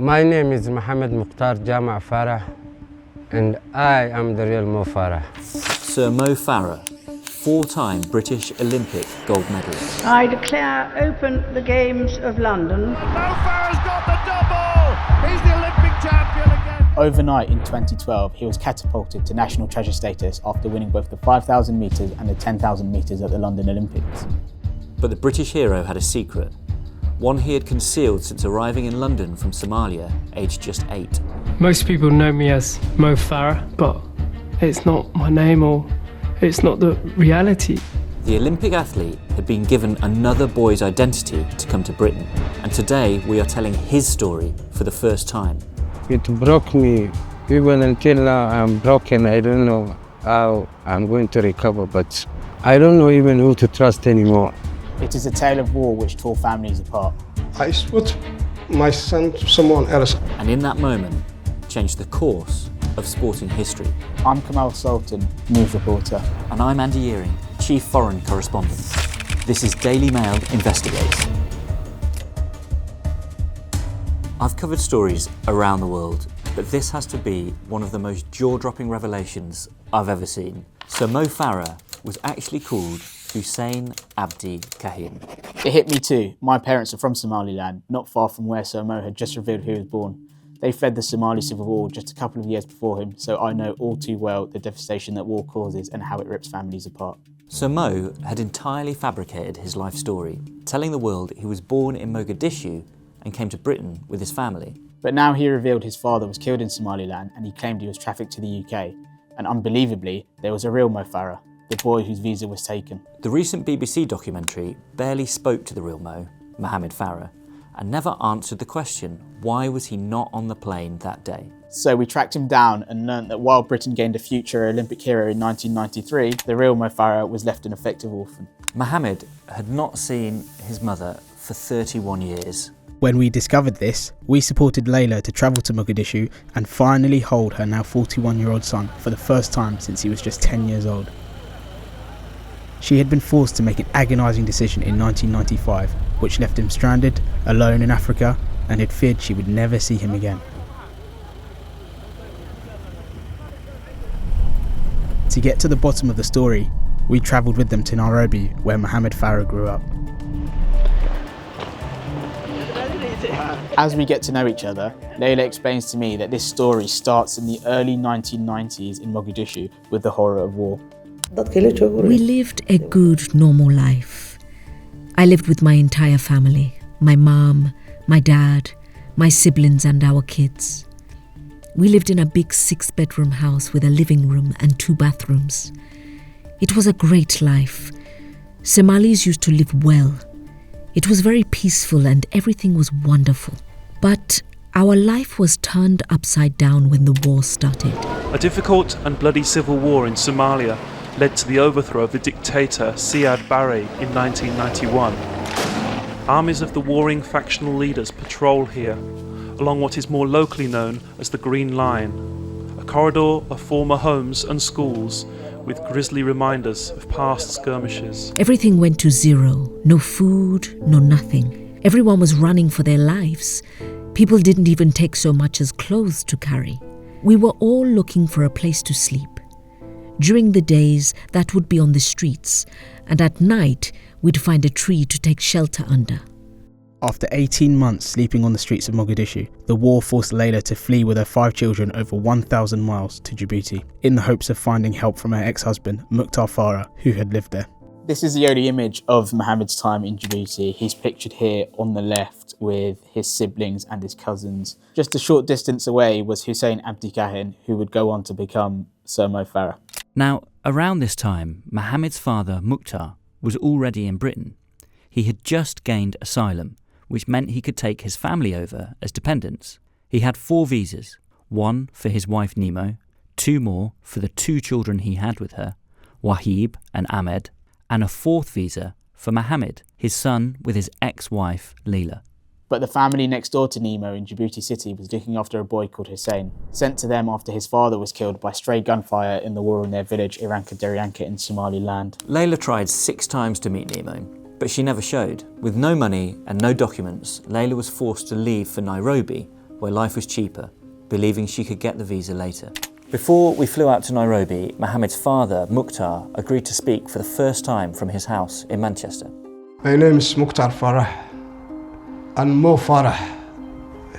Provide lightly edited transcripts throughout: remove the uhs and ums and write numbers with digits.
My name is Mohammed Mukhtar Jama Farah, and I am the real Mo Farah. Sir Mo Farah, four-time British Olympic gold medalist. I declare open the Games of London. Mo Farah's got the double! He's the Olympic champion again! Overnight in 2012, he was catapulted to national treasure status after winning both the 5,000 metres and the 10,000 metres at the London Olympics. But the British hero had a secret, one he had concealed since arriving in London from Somalia, aged just 8. Most people know me as Mo Farah, but it's not my name or it's not the reality. The Olympic athlete had been given another boy's identity to come to Britain, and today we are telling his story for the first time. It broke me. Even until now, I'm broken. I don't know how I'm going to recover, but I don't know even who to trust anymore. It is a tale of war which tore families apart. I switched my son to someone else. And in that moment, changed the course of sporting history. I'm Kamal Sultan, news reporter. And I'm Andy Earing, chief foreign correspondent. This is Daily Mail Investigates. I've covered stories around the world, but this has to be one of the most jaw-dropping revelations I've ever seen. Sir Mo Farah was actually called Hussein Abdi Kahin. It hit me too. My parents are from Somaliland, not far from where Sir Mo had just revealed he was born. They fled the Somali civil war just a couple of years before him, so I know all too well the devastation that war causes and how it rips families apart. Sir Mo had entirely fabricated his life story, telling the world he was born in Mogadishu and came to Britain with his family. But now he revealed his father was killed in Somaliland and he claimed he was trafficked to the UK. And unbelievably, there was a real Mo Farah, the boy whose visa was taken. The recent BBC documentary barely spoke to the real Mo, Mohammed Farah, and never answered the question, why was he not on the plane that day? So we tracked him down and learnt that while Britain gained a future Olympic hero in 1993, the real Mo Farah was left an effective orphan. Mohammed had not seen his mother for 31 years. When we discovered this, we supported Layla to travel to Mogadishu and finally hold her now 41-year-old son for the first time since he was just 10 years old. She had been forced to make an agonising decision in 1995, which left him stranded, alone in Africa, and had feared she would never see him again. To get to the bottom of the story, we travelled with them to Nairobi, where Mohammed Farah grew up. As we get to know each other, Layla explains to me that this story starts in the early 1990s in Mogadishu with the horror of war. We lived a good, normal life. I lived with my entire family, my mom, my dad, my siblings and our kids. We lived in a big 6-bedroom house with a living room and 2 bathrooms. It was a great life. Somalis used to live well. It was very peaceful and everything was wonderful. But our life was turned upside down when the war started. A difficult and bloody civil war in Somalia led to the overthrow of the dictator Siad Barre in 1991. Armies of the warring factional leaders patrol here, along what is more locally known as the Green Line, a corridor of former homes and schools with grisly reminders of past skirmishes. Everything went to zero. No food, no nothing. Everyone was running for their lives. People didn't even take so much as clothes to carry. We were all looking for a place to sleep. During the days, that would be on the streets, and at night, we'd find a tree to take shelter under. After 18 months sleeping on the streets of Mogadishu, the war forced Layla to flee with her 5 children over 1,000 miles to Djibouti, in the hopes of finding help from her ex-husband, Mukhtar Farah, who had lived there. This is the only image of Mohammed's time in Djibouti. He's pictured here on the left with his siblings and his cousins. Just a short distance away was Hussein Abdi Kahin, who would go on to become Sir Mo Farah. Now, around this time, Mohammed's father, Mukhtar, was already in Britain. He had just gained asylum, which meant he could take his family over as dependents. He had 4 visas, 1 for his wife Nemo, 2 more for the 2 children he had with her, Wahib and Ahmed, and a 4th visa for Mohammed, his son with his ex-wife Leela. But the family next door to Nemo in Djibouti City was looking after a boy called Hussein, sent to them after his father was killed by stray gunfire in the war in their village Iranka Deryanka in Somaliland. Layla tried 6 times to meet Nemo, but she never showed. With no money and no documents, Layla was forced to leave for Nairobi, where life was cheaper, believing she could get the visa later. Before we flew out to Nairobi, Mohammed's father, Mukhtar, agreed to speak for the first time from his house in Manchester. My name is Mukhtar Farah, and Mo Farah,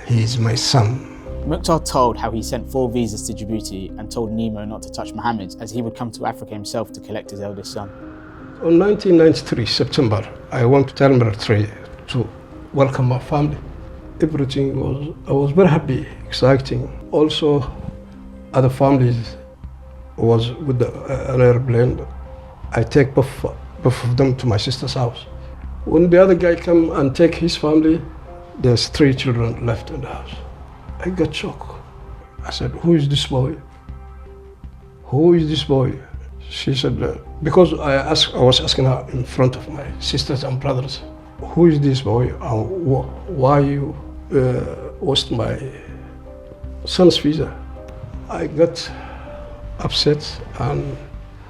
he is my son. Mukhtar told how he sent 4 visas to Djibouti and told Nemo not to touch Mohammed, as he would come to Africa himself to collect his eldest son. In 1993, September, I went to Terminal 3 to welcome my family. I was very happy, exciting. Also, other families was with an airplane. I take both of them to my sister's house. When the other guy come and take his family, there's 3 children left in the house. I got shocked. I said, who is this boy? Who is this boy? She said, because I was asking her in front of my sisters and brothers, who is this boy? Why you lost my son's visa? I got upset and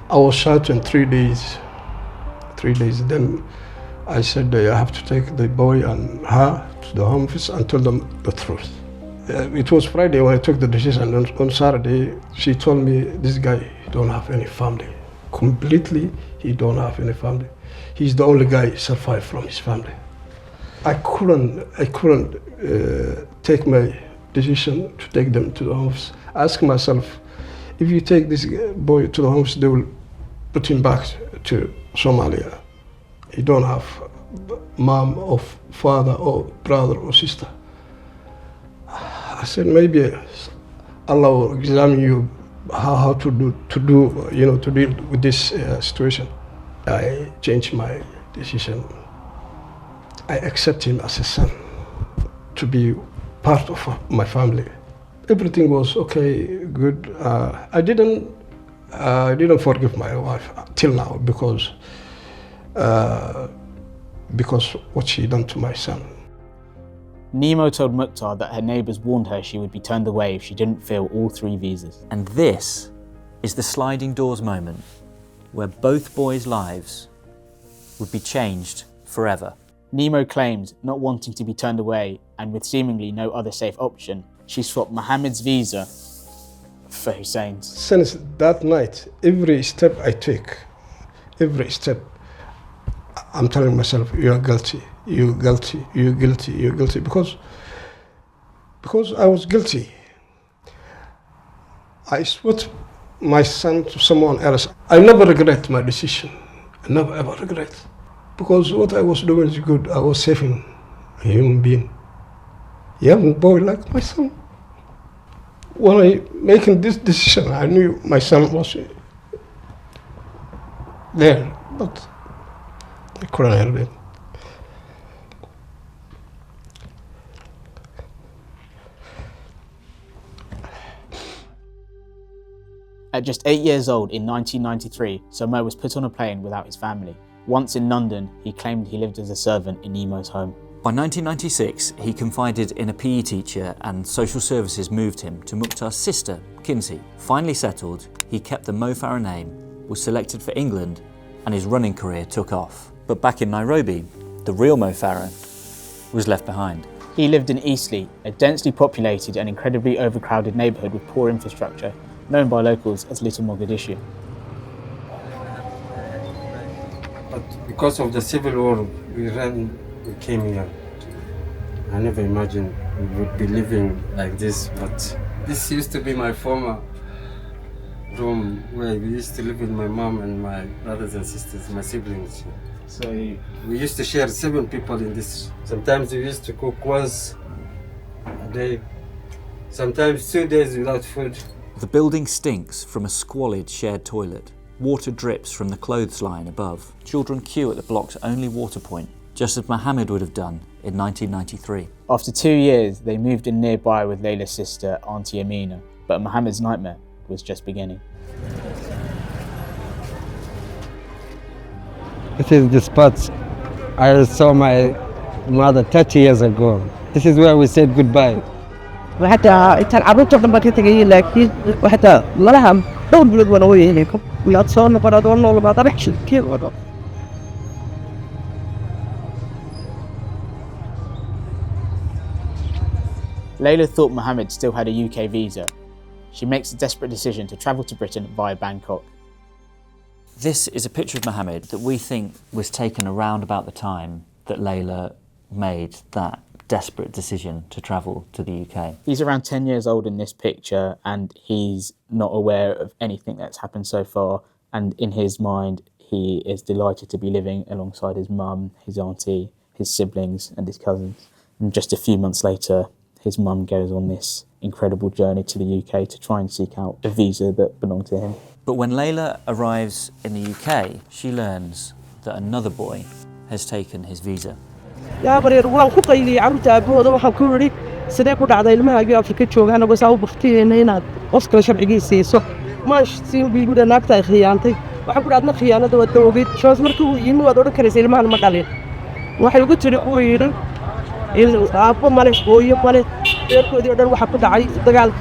I was shouting 3 days. 3 days. Then I said, I have to take the boy and her to the home office and tell them the truth. It was Friday when I took the decision. On Saturday, she told me, this guy don't have any family. Completely, he don't have any family. He's the only guy survived from his family. I couldn't take my decision to take them to the homes. I asked myself, if you take this boy to the homes, they will put him back to Somalia. He don't have mom or father or brother or sister. I said, maybe Allah will examine you how to deal with this situation. I changed my decision. I accept him as a son to be part of my family. Everything was okay, good. I didn't forgive my wife till now because what she done to my son. Nemo told Mukhtar that her neighbours warned her she would be turned away if she didn't fill all 3 visas. And this is the sliding doors moment where both boys' lives would be changed forever. Nemo claimed not wanting to be turned away, and with seemingly no other safe option, she swapped Mohammed's visa for Hussein's. Since that night, every step I take, I'm telling myself, you are guilty, you're guilty, you're guilty, you're guilty, because I was guilty. I switched my son to someone else. I never regret my decision. I never ever regret. Because what I was doing is good. I was saving a human being, young boy like my son. When I making this decision, I knew my son was there, but I couldn't help it. At just 8 years old in 1993, Sir Mo was put on a plane without his family. Once in London, he claimed he lived as a servant in Nemo's home. By 1996, he confided in a PE teacher and social services moved him to Mukhtar's sister, Kinsey. Finally settled, he kept the Mo Farah name, was selected for England, and his running career took off. But back in Nairobi, the real Mo Farah was left behind. He lived in Eastleigh, a densely populated and incredibly overcrowded neighbourhood with poor infrastructure, known by locals as Little Mogadishu. But because of the civil war, we came here. I never imagined we would be living like this, but this used to be my former room where we used to live with my mom and my brothers and sisters, my siblings. So we used to share 7 people in this. Sometimes we used to cook once a day, sometimes 2 days without food. The building stinks from a squalid shared toilet. Water drips from the clothesline above. Children queue at the block's only water point, just as Mohammed would have done in 1993. After 2 years, they moved in nearby with Layla's sister, Auntie Amina, but Mohammed's nightmare was just beginning. This is the spot I saw my mother 30 years ago. This is where we said goodbye. وحتى انت العروض لما تتغير لك وحتى ما لهم دول بلد وانا وين هيك ولا تصون برا دول ولا ما طرحش كيف ولا Layla thought Mohammed still had a UK visa. She makes a desperate decision to travel to Britain via Bangkok. This is a picture of Mohammed that we think was taken around about the time that Layla made that desperate decision to travel to the UK. He's around 10 years old in this picture, and he's not aware of anything that's happened so far, and in his mind he is delighted to be living alongside his mum, his auntie, his siblings and his cousins. And just a few months later, his mum goes on this incredible journey to the UK to try and seek out a visa that belonged to him. But when Layla arrives in the UK, she learns that another boy has taken his visa. yaa bareer waan ku qayliyay carruurta aabahooda waxaan ku yidhi sidee ku dhacday ilmahaagii Afrika joogaan oo saa u baktiyeyna inaad qof kale sharcigii siiso maash siin biiguda naagta ay khiyaantay waxaan ku dhaadna khiyaanada waa dawgeed shoos markii uu yimi waad odhan karaysa ilmahan ma dhalin waxay ugu tiri uu yidhi aabbo male hooyo male reerkoodii oo dhan waxaa ku dhacay dagaal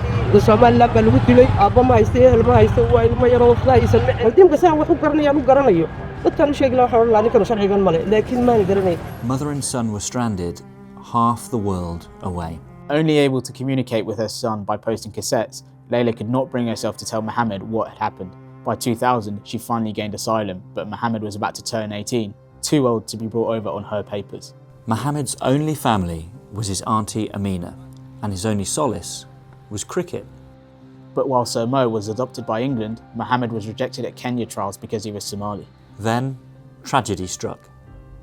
Somalia baa lagu dilay aabbo ma haysta ehel ma haysta waa ilmo yaroo flaaysan haldiimka saan wax u garanayaan u garanayo dadkan u sheegi lahaa waxaan odhan ninkan sharcigan male laakiin maan garanay. Mother and son were stranded half the world away. Only able to communicate with her son by posting cassettes, Layla could not bring herself to tell Mohammed what had happened. By 2000, she finally gained asylum, but Mohammed was about to turn 18, too old to be brought over on her papers. Mohammed's only family was his auntie Amina, and his only solace was cricket. But while Sir Mo was adopted by England, Mohammed was rejected at Kenya trials because he was Somali. Then, tragedy struck.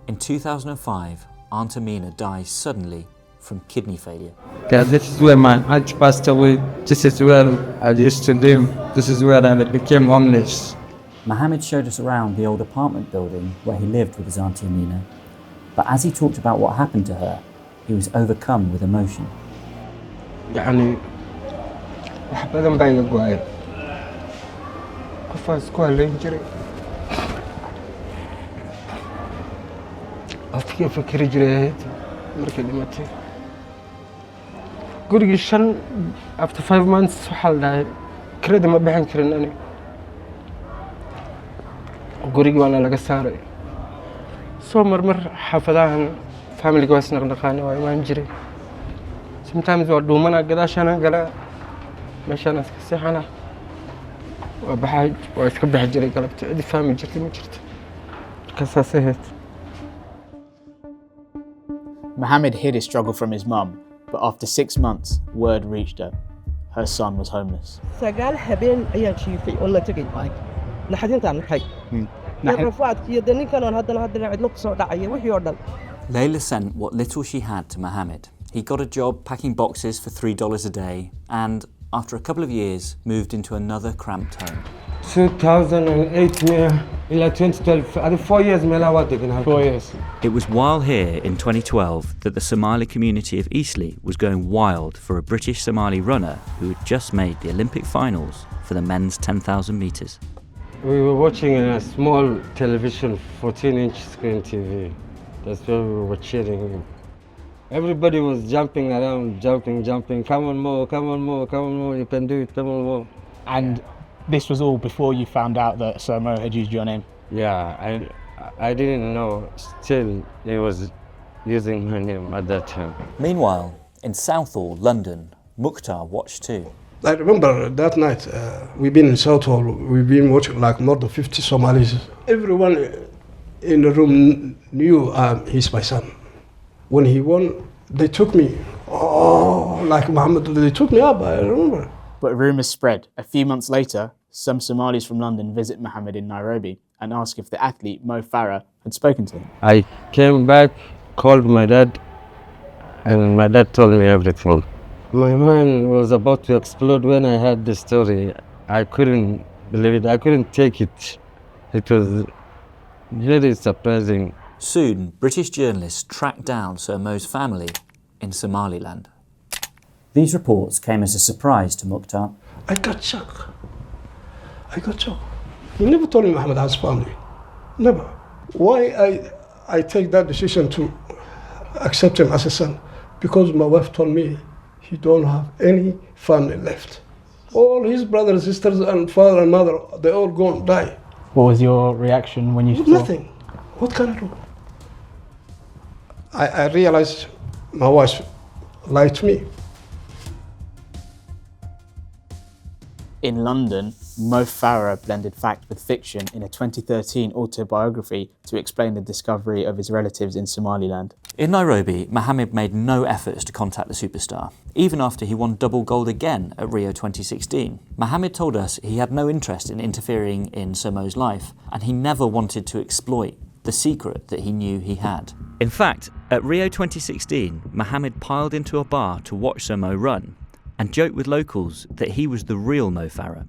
In 2005, Aunt Amina dies suddenly from kidney failure. This is where my aunt passed away. This is where I used to live. This is where I became homeless. Mohammed showed us around the old apartment building where he lived with his auntie Amina. But as he talked about what happened to her, he was overcome with emotion. يعني wax badan baa iga go'ay qofaan isku halayn jiray afkii fikri jiray markii dhimatay gurigii shan after 5 months waxaa la dhahay kirada ma bixin karin ani gurigii waana laga saaray soo marmar xaafadahan family goes naqnaqaani waa imaan jiray sometimes waa dhuumana gadaashana gala meeshana iska seexana waa baxay waa iska bixi jiray galabta cidi fahmi jirtay ma jirto kasaas ahayd. Mohammed hid his struggle from his mum, but after 6 months, word reached her. Her son was homeless. sagaal habeen ayaan jiifay oo la tagay naxdintaan naxay rafaadkiyo ninkan oo haddana cidlo ku soo dhacay wixii oo dhan. Layla sent what little she had to Mohammed. He got a job packing boxes for $3 a day and, after a couple of years, moved into another cramped home. 2008 ila 2012 I 4 years mela waa degnaa 4 years. It was while here in 2012 that the Somali community of Eastleigh was going wild for a British Somali runner who had just made the Olympic finals for the men's 10,000 metres. We were watching a small television 14-inch screen TV. That's where we were cheering him. Everybody was jumping around, jumping. Come on, Mo, come on, Mo, come on, Mo, you can do it, come on, Mo. And this was all before you found out that Sir Mo had used your name? Yeah, I didn't know. Still, he was using my name at that time. Meanwhile, in Southall, London, Mukhtar watched too. I remember that night, we've been in Southall, we've been watching like more than 50 Somalis. Everyone in the room knew he's my son. When he won, they took me, like Mohammed, they took me up, I remember. But rumours spread. A few months later, some Somalis from London visit Mohammed in Nairobi and ask if the athlete Mo Farah had spoken to him. I came back, called my dad, and my dad told me everything. My mind was about to explode when I heard the story. I couldn't believe it. I couldn't take it. It was very surprising. Soon, British journalists tracked down Sir Mo's family in Somaliland. These reports came as a surprise to Mukhtar. I got shocked. He never told me Mohammed has family. Never. Why I take that decision to accept him as a son? Because my wife told me he don't have any family left. All his brothers, sisters, and father and mother, they all gone, die. What was your reaction when you saw? Nothing. What can I do? I realized my wife lied to me. In London, Mo Farah blended fact with fiction in a 2013 autobiography to explain the discovery of his relatives in Somaliland. In Nairobi, Mohammed made no efforts to contact the superstar, even after he won double gold again at Rio 2016. Mohammed told us he had no interest in interfering in Sir Mo's life, and he never wanted to exploit the secret that he knew he had. In fact, at Rio 2016, Mohammed piled into a bar to watch Sir Mo run, and joked with locals that he was the real Mo Farah.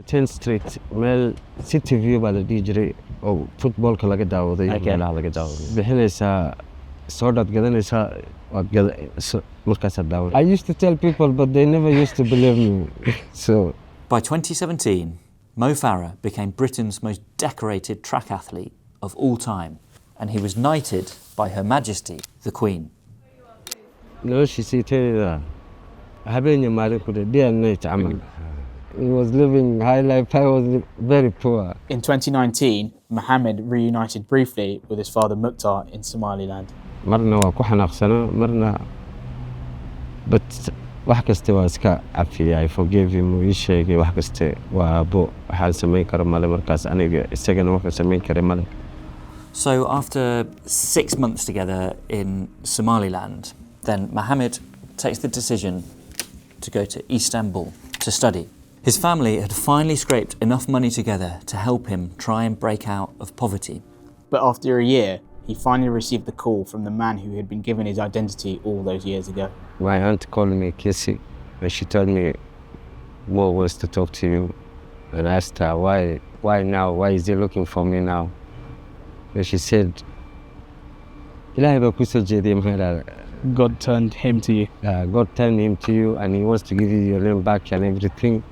10th Street meel city view baa la dhihi jiray oo footballka laga daawaday meelaha laga daawaday bixinaysaa soodhaad gadanaysaa markaasaad daawaday. I used to tell people but they never used to believe me. So by 2017, Mo Farah became Britain's most decorated track athlete of all time, and he was knighted by Her Majesty, the Queen. noloshiisii habeen iyo maalin ku day and night camal. He was living high life. I was very poor. In 2019, Mohammed reunited briefly with his father Mukhtar in Somaliland. marna waa ku xanaaqsanaa marna but wax kasta waa iska cafiyay. I forgave him. Uu ii sheegay wax kasta waa abo waxaan samayn karo male markaas aniga isagana wuxuu samayn karay male. So after 6 months together in Somaliland, then Mohammed takes the decision to go to Istanbul to study. His family had finally scraped enough money together to help him try and break out of poverty. But after a year, he finally received the call from the man who had been given his identity all those years ago. My aunt called me Kissy and she told me Mo wants to talk to you, and I asked her why now, why is he looking for me now? And she said, God turned him to you. God turned him to you and he wants to give you your name back and everything.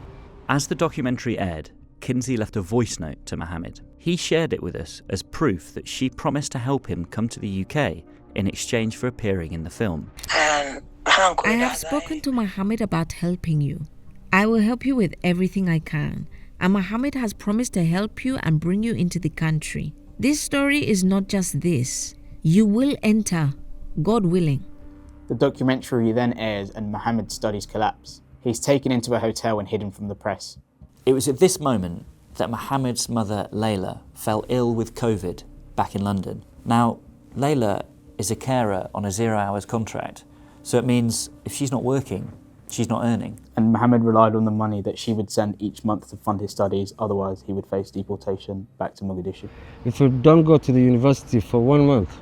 As the documentary aired, Kinsey left a voice note to Mohammed. He shared it with us as proof that she promised to help him come to the UK in exchange for appearing in the film. I have spoken to Mohammed about helping you. I will help you with everything I can. And Mohammed has promised to help you and bring you into the country. This story is not just this. You will enter, God willing. The documentary then airs and Mohammed's studies collapse. He's taken into a hotel and hidden from the press. It was at this moment that Mohammed's mother, Layla, fell ill with COVID back in London. Now, Layla is a carer on a 0 hours contract, so it means if she's not working, she's not earning. And Mohammed relied on the money that she would send each month to fund his studies, otherwise he would face deportation back to Mogadishu. If you don't go to the university for 1 month,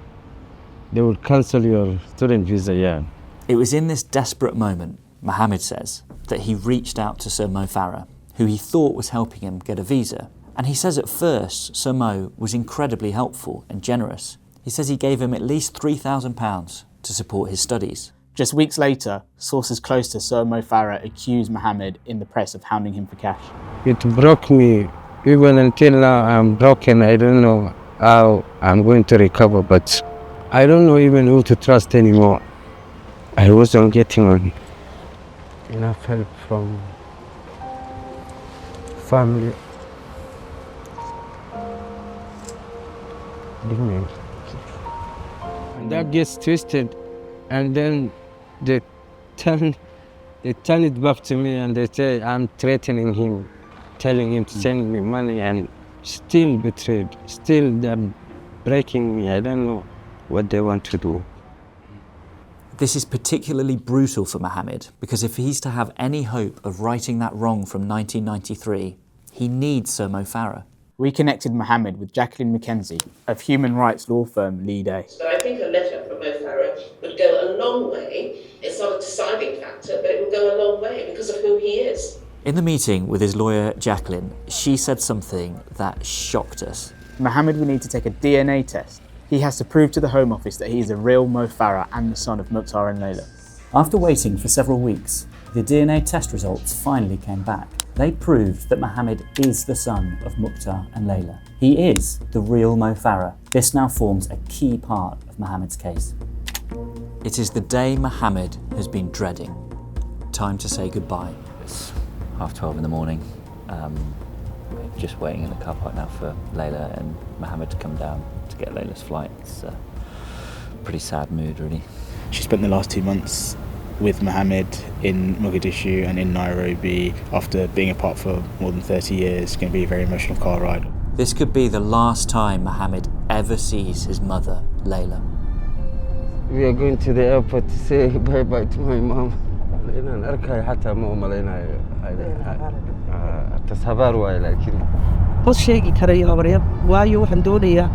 they will cancel your student visa, yeah. It was in this desperate moment, Mohammed says, that he reached out to Sir Mo Farah, who he thought was helping him get a visa. And he says at first, Sir Mo was incredibly helpful and generous. He says he gave him at least £3,000 to support his studies. Just weeks later, sources close to Sir Mo Farah accused Mohammed in the press of hounding him for cash. It broke me. Even until now, I'm broken. I don't know how I'm going to recover, but I don't know even who to trust anymore. I wasn't getting enough help from family. And that gets twisted, and then they turn it back to me and they say I'm threatening him, telling him to send me money, and still betrayed. Still they're breaking me. I don't know what they want to do. This is particularly brutal for Mohammed because if he's to have any hope of righting that wrong from 1993, he needs Sir Mo Farah. We connected Mohammed with Jacqueline Mackenzie of human rights law firm Lead A. But I think a letter from Mo Farah would go a long way. It's not a deciding factor, but it will go a long way because of who he is. In the meeting with his lawyer, Jacqueline, she said something that shocked us. Mohammed will need to take a DNA test. He has to prove to the Home Office that he is a real Mo Farah and the son of Mukhtar and Layla. After waiting for several weeks, the DNA test results finally came back. They proved that Mohammed is the son of Mukhtar and Layla. He is the real Mo Farah. This now forms a key part of Mohammed's case. It is the day Mohammed has been dreading. Time to say goodbye. It's 12:30 in the morning. We're just waiting in the car park now for Layla and Mohammed to come down to get Layla's flight. It's a pretty sad mood, really. She spent the last 2 months with Mohammed in Mogadishu and in Nairobi after being apart for more than 30 years. It's going to be a very emotional car ride. This could be the last time Mohammed ever sees his mother, Layla. We are going to the airport to say bye-bye to my mom. ma sheegi karayo habaryar waayo waxaan doonayaa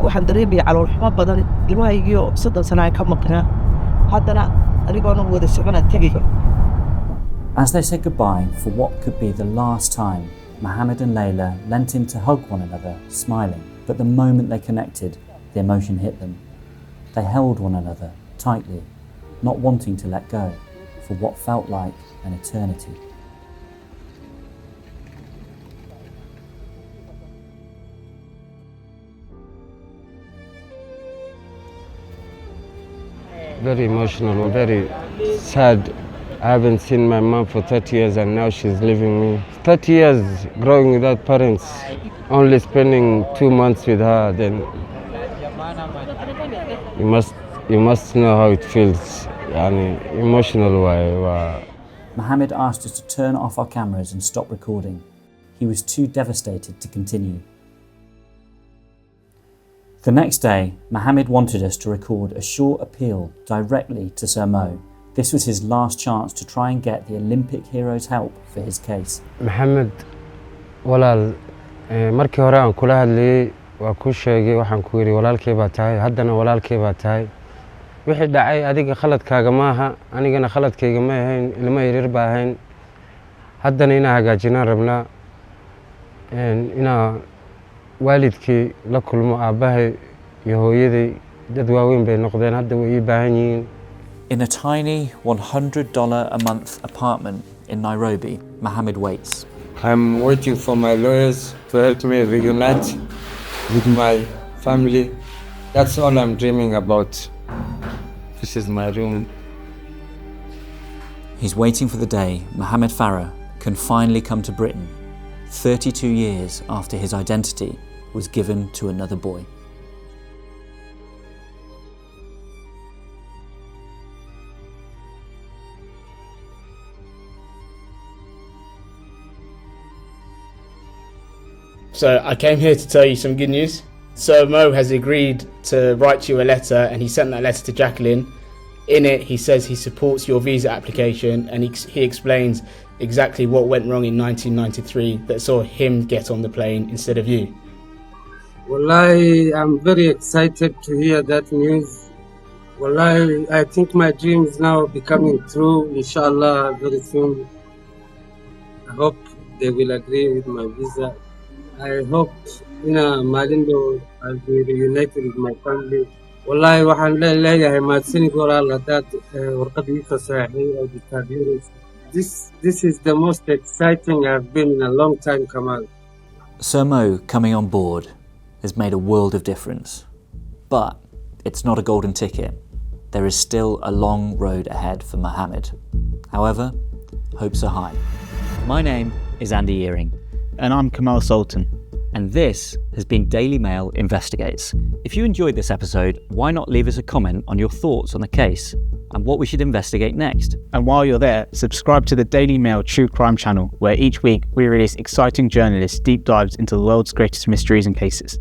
waxaan dareemaya calool xumo badan ilmahaygiio 30 sano ka maqnaa haddana anigoona wada socona tegayo. As they said goodbye for what could be the last time, Mohammed and Layla leant in to hug one another, smiling. But the moment they connected, the emotion hit them. They held one another tightly, not wanting to let go, for what felt like an eternity. Very emotional, very sad. I haven't seen my mom for 30 years and now she's leaving me. 30 years growing without parents, only spending 2 months with her, then you must know how it feels. Emotional way. Mohammed asked us to turn off our cameras and stop recording. He was too devastated to continue. The next day, Mohammed wanted us to record a short appeal directly to Sir Mo. This was his last chance to try and get the Olympic hero's help for his case. Mohammed, walaal, markii hore aan kula hadlayay waa ku sheegay waxaan ku yiri walaalkay baa tahay haddana walaalkay baa tahay wixii dhacay adiga khaladkaaga maaha anigana khaladkayga ma ahayn ilmo yaryar baa ahayn haddana inaan hagaajinaan rabnaa inaan waalidkii la kulmo aabbahay iyo hooyaday dad waaweyn bay noqdeen hadda way ii baahan yihiin. In a tiny $100 a month apartment in Nairobi, Mohammed waits. I'm waiting for my lawyers to help me reunite with my family. That's all I'm dreaming about. This is my room. He's waiting for the day Mohammed Farah can finally come to Britain, 32 years after his identity was given to another boy. So I came here to tell you some good news. Sir Mo has agreed to write you a letter and he sent that letter to Jacqueline. In it he says he supports your visa application and he explains exactly what went wrong in 1993 that saw him get on the plane instead of you. Wallahi, I'm very excited to hear that news. Wallahi, I think my dream is now becoming true, inshallah, very soon. I hope they will agree with my visa. I hope Malindo I'll be reunited with my family. Wallahi, waxaan leeyahay mahadsanid walaal hadaad warqad ii fasaxay oo dictatorship. This is the most exciting I've been in a long time, Kamal. Sir Mo coming on board has made a world of difference. But it's not a golden ticket. There is still a long road ahead for Mohammed. However, hopes are high. My name is Andy Earing. And I'm Kamal Sultan. And this has been Daily Mail Investigates. If you enjoyed this episode, why not leave us a comment on your thoughts on the case and what we should investigate next? And while you're there, subscribe to the Daily Mail True Crime channel, where each week we release exciting journalists' deep dives into the world's greatest mysteries and cases.